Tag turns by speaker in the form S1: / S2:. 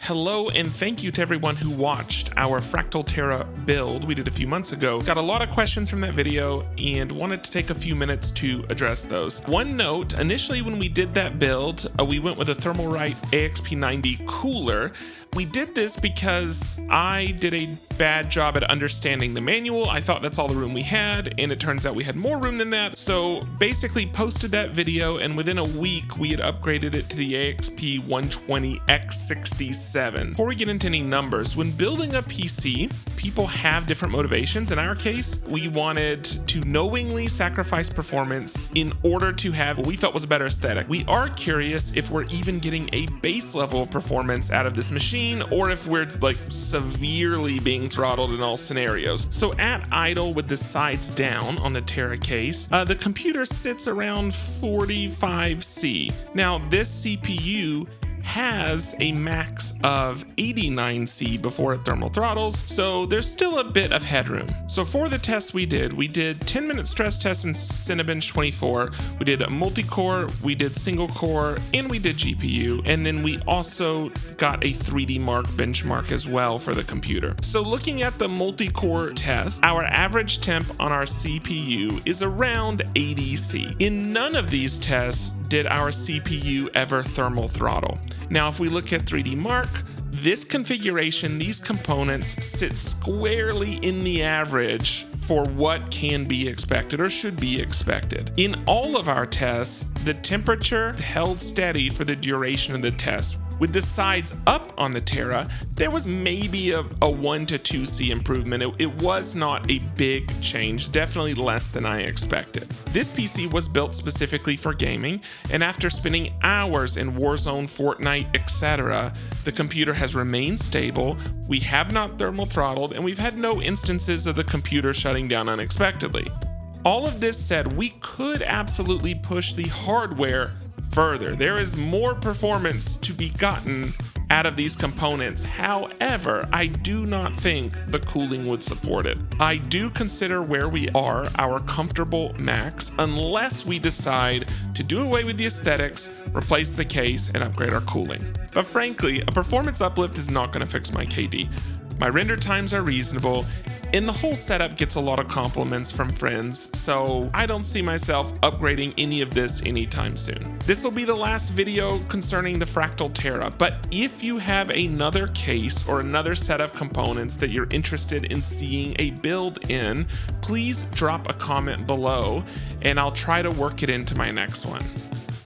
S1: Hello and thank you to everyone who watched our Fractal Terra build we did a few months ago. Got a lot of questions from that video and wanted to take a few minutes to address those. One note, initially when we did that build, we went with a Thermalright AXP90 cooler. We did this because I did a bad job at understanding the manual. I thought that's all the room we had, and it turns out we had more room than that. So basically posted that video, and within a week we had upgraded it to the AXP120X67. Before we get into any numbers, when building a PC, people have different motivations. In our case, we wanted to knowingly sacrifice performance in order to have what we felt was a better aesthetic. We are curious if we're even getting a base level of performance out of this machine, or if we're like severely being throttled in all scenarios. So at idle with the sides down on the Terra case, the computer sits around 45C. Now this CPU has a max of 89C before it thermal throttles, so there's still a bit of headroom. So for the tests we did 10-minute stress tests in Cinebench 24, we did a multi-core, we did single core, and we did GPU, and then we also got a 3D Mark benchmark as well for the computer. So looking at the multi-core test, our average temp on our CPU is around 80C. In none of these tests did our CPU ever thermal throttle. Now, if we look at 3D Mark, this configuration, these components sit squarely in the average for what can be expected or should be expected. In all of our tests, the temperature held steady for the duration of the test. With the sides up on the Terra, there was maybe a 1 to 2C improvement. It was not a big change, definitely less than I expected. This PC was built specifically for gaming, and after spending hours in Warzone, Fortnite, etc., the computer has remained stable, we have not thermal throttled, and we've had no instances of the computer shutting down unexpectedly. All of this said, we could absolutely push the hardware further. There is more performance to be gotten out of these components. However, I do not think the cooling would support it. I do consider where we are our comfortable max unless we decide to do away with the aesthetics, replace the case, and upgrade our cooling. But frankly, a performance uplift is not going to fix my KD. My render times are reasonable, and the whole setup gets a lot of compliments from friends, so I don't see myself upgrading any of this anytime soon. This will be the last video concerning the Fractal Terra, but if you have another case or another set of components that you're interested in seeing a build in, please drop a comment below, and I'll try to work it into my next one.